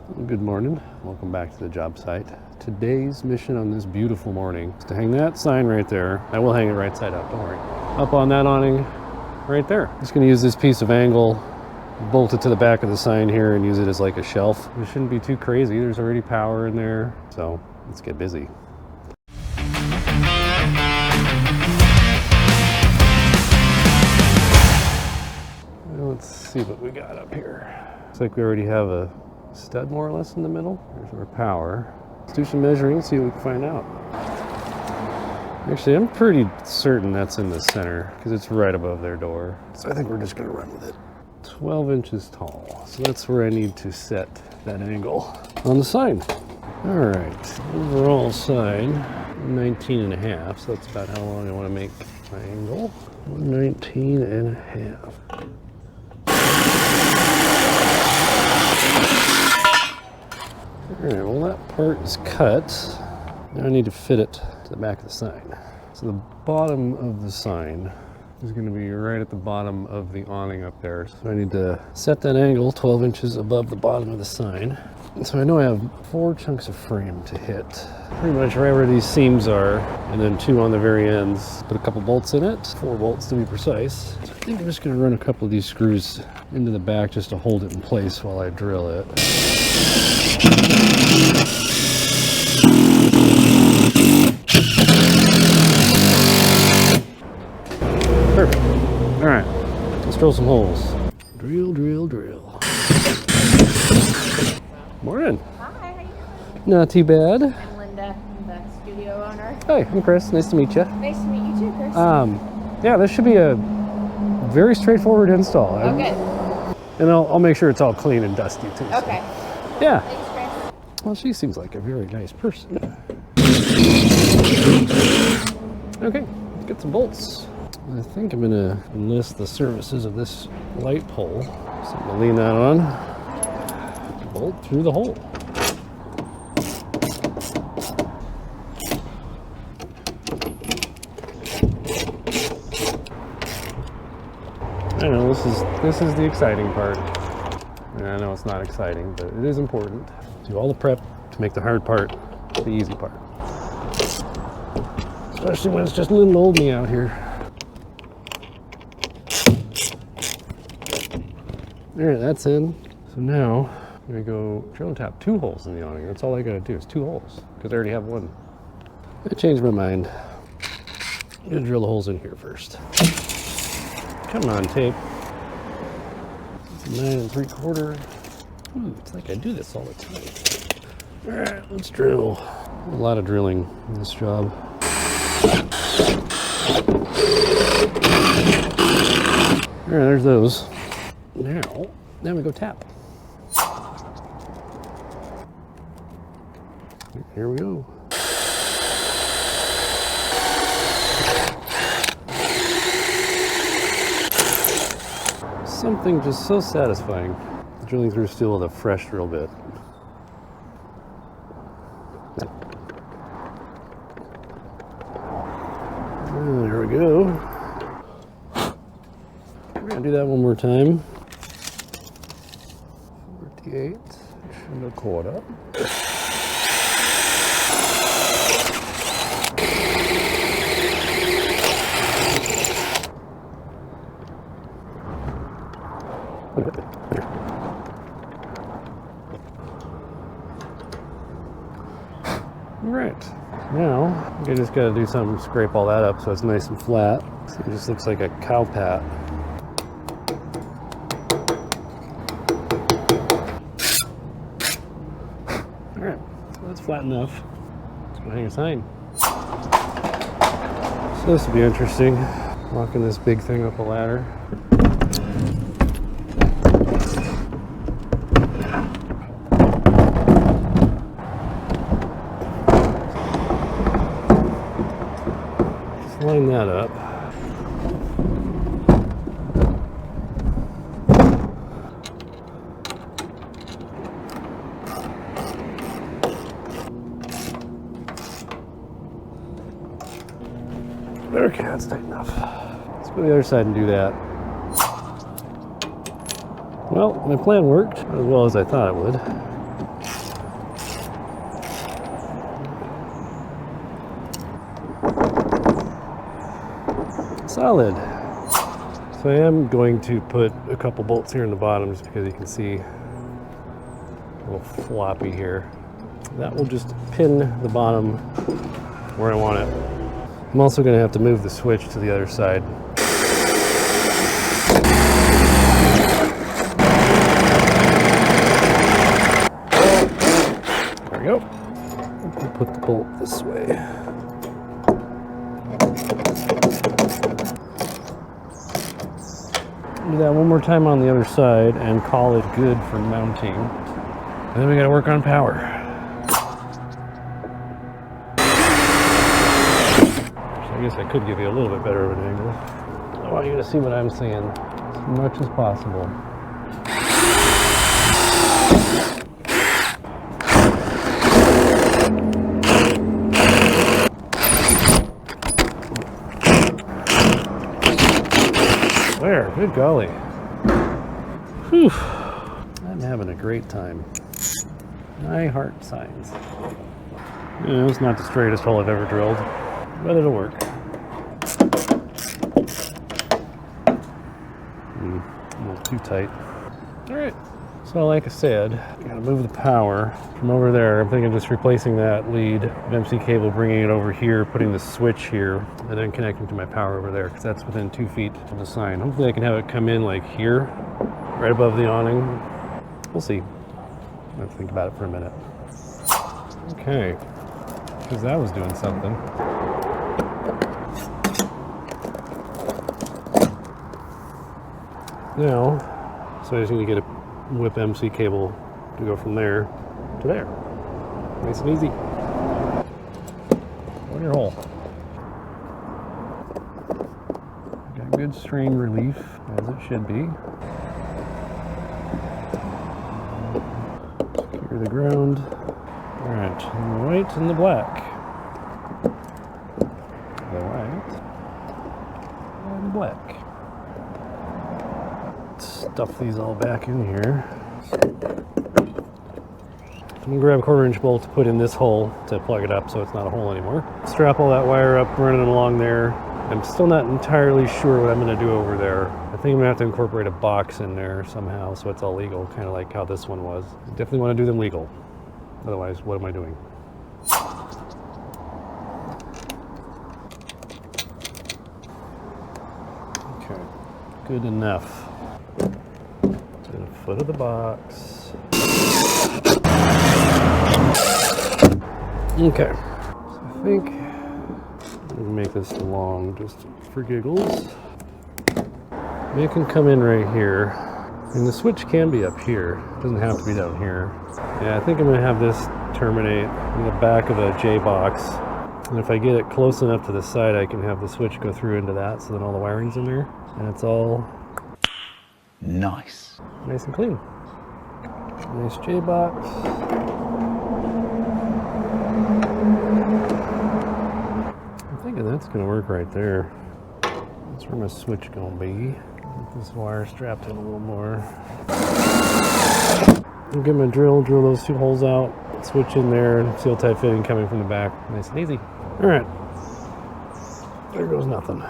Good morning, welcome back to the job site. Today's mission on this beautiful morning is to hang that sign right there. I will hang it right side up, don't worry. Up on that awning right there. Just gonna use this piece of angle, bolt it to the back of the sign here and use it as like a shelf. It shouldn't be too crazy, there's already power in there, so let's get busy. Let's see what we got up here. Looks like we already have a stud more or less in the middle. There's our power. Let's do some measuring, see what we can find out. Actually, I'm pretty certain that's in the center because it's right above their door. So I think we're just gonna run with it. 12 inches tall. So that's where I need to set that angle on the sign. All right, overall sign, 19 and a half. So that's about how long I wanna make my angle. 19 and a half. All right, well that part is cut. Now I need to fit it to the back of the sign. So the bottom of the sign is going to be right at the bottom of the awning up there. So I need to set that angle 12 inches above the bottom of the sign. And so I know I have 4 chunks of frame to hit. Pretty much right where these seams are, and then 2 on the very ends. Put a couple bolts in it, 4 bolts to be precise. So I think I'm just going to run a couple of these screws into the back just to hold it in place while I drill it. Perfect. All right, let's drill some holes. Drill, drill, drill. Morning. Hi, how you doing? Not too bad. I'm Linda, the studio owner. Hey, I'm Chris. Nice to meet you. Nice to meet you too, Chris. Yeah, this should be a very straightforward install. Okay. And I'll make sure it's all clean and dusty too. So. Okay. Yeah. Thanks, Chris. Well, she seems like a very nice person. Okay, let's get some bolts. I think I'm gonna enlist the services of this light pole. So I'm gonna lean that on. Bolt through the hole. I know this is the exciting part. And I know it's not exciting, but it is important. Do all the prep to make the hard part the easy part. Especially when it's just a little old me out here. All right, that's in. So now I'm gonna go drill and tap 2 holes in the awning. That's all I gotta do is 2 holes, because I already have 1. I changed my mind. I'm gonna drill the holes in here first. Come on, tape. 9 3/4. Ooh, it's like I do this all the time. All right, let's drill. A lot of drilling in this job. All right, there's those. Now we go tap. Here we go. Something just so satisfying. Drilling through steel with a fresh drill bit. There we go. We're gonna do that one more time. 48 and a quarter. Right, now I just gotta do something, scrape all that up so it's nice and flat. So it just looks like a cow pat. All right, so that's flat enough. Let's go hang a sign. So this will be interesting, walking this big thing up a ladder. Line that up. Okay, that's tight enough. Let's go to the other side and do that. Well, my plan worked as well as I thought it would. Solid. So I am going to put a couple bolts here in the bottom just because you can see a little floppy here. That will just pin the bottom where I want it. I'm also going to have to move the switch to the other side. There we go. We'll put the bolt this way. Do that one more time on the other side and call it good for mounting. And then we got to work on power. So I guess I could give you a little bit better of an angle. I want you to see what I'm seeing as much as possible. There, good golly. Whew. I'm having a great time. I heart signs. You know, it's not the straightest hole I've ever drilled, but it'll work. A little too tight. All right. So like I said, gotta move the power from over there. I'm thinking just replacing that lead MC cable, bringing it over here, putting the switch here, and then connecting to my power over there, because that's within 2 feet of the sign. Hopefully I can have it come in like here, right above the awning. We'll see. I have to think about it for a minute. Okay, because that was doing something. Now, so I just need to get a whip MC cable to go from there to there. Nice and easy. On your hole. Got good strain relief, as it should be. Secure the ground. Alright, the white and the black. The white and black. Stuff these all back in here. I'm gonna grab a 1/4-inch bolt to put in this hole to plug it up so it's not a hole anymore. Strap all that wire up, running it along there. I'm still not entirely sure what I'm gonna do over there. I think I'm gonna have to incorporate a box in there somehow so it's all legal, kind of like how this one was. Definitely want to do them legal. Otherwise, what am I doing? Okay, good enough. To the foot of the box. Okay, so I think I'm gonna make this long just for giggles. It can come in right here, and the switch can be up here. It doesn't have to be down here. Yeah, I think I'm gonna have this terminate in the back of a J box, and if I get it close enough to the side, I can have the switch go through into that, so then all the wiring's in there, and it's all nice and clean. Nice J box. I'm thinking that's gonna work right there. That's where my switch gonna be. Get this wire strapped in a little more. I'll get my drill those 2 holes out, switch in there, seal tight fitting coming from the back. Nice and easy. All right, there goes nothing.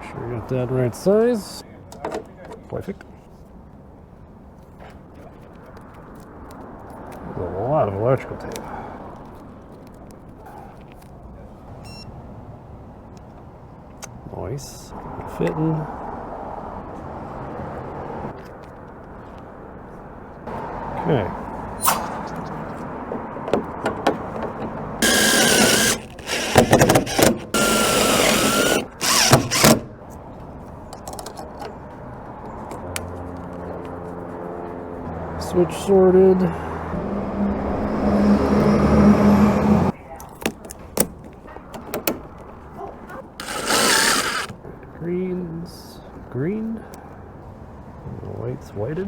Sure got that right size. Perfect. A lot of electrical tape. Nice. Fitting. Okay. Switch sorted. Green. The white's whited.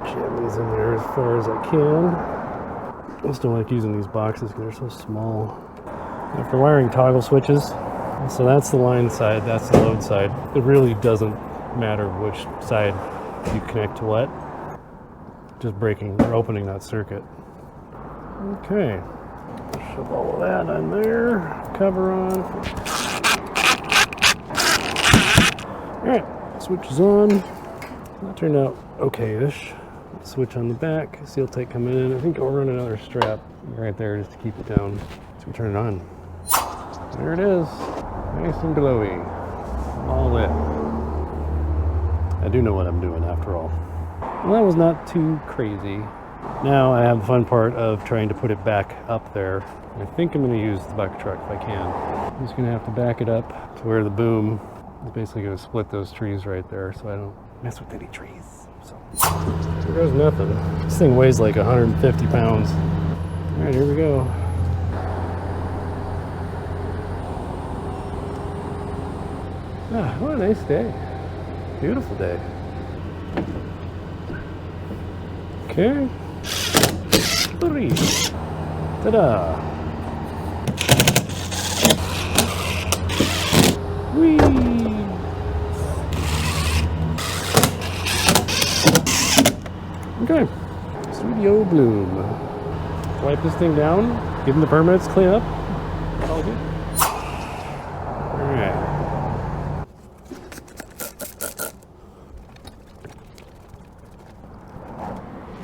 Jam these in there as far as I can. I just don't like using these boxes because they're so small. After wiring toggle switches, so that's the line side, that's the load side. It really doesn't matter which side you connect to what. Just breaking or opening that circuit. Okay, shove all of that on there, cover on. All right, switch is on. That turned out okay-ish. Switch on the back, seal tight coming in. I think I'll run another strap right there just to keep it down. So we turn it on. There it is, nice and glowy, all lit. I do know what I'm doing after all. Well, that was not too crazy. Now I have the fun part of trying to put it back up there. I think I'm going to use the bucket truck if I can. I'm just going to have to back it up to where the boom is basically going to split those trees right there so I don't mess with any trees. So there goes nothing. This thing weighs like 150 pounds. All right, here we go. Ah, what a nice day. Beautiful day. Okay. Three. Ta-da. Whee. Okay. Studio Bloom. Wipe this thing down. Give them the permits. Clean up. All good. All right.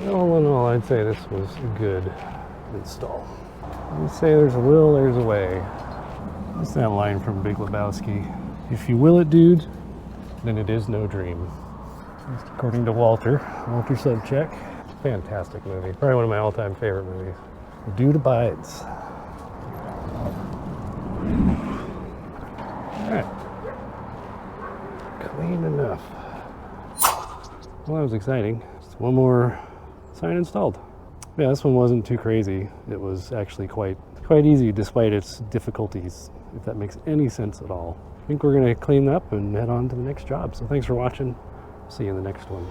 All in all, I'd say this was a good install. You say there's a will, there's a way. That's that line from Big Lebowski. If you will it, dude, then it is no dream. Just according to Walter Sobchak. Fantastic movie. Probably one of my all-time favorite movies. The Dude Abides. All right. Clean enough. Well, that was exciting. Just one more sign installed. Yeah, this one wasn't too crazy. It was actually quite easy despite its difficulties, if that makes any sense at all. I think we're gonna clean up and head on to the next job. So thanks for watching. See you in the next one.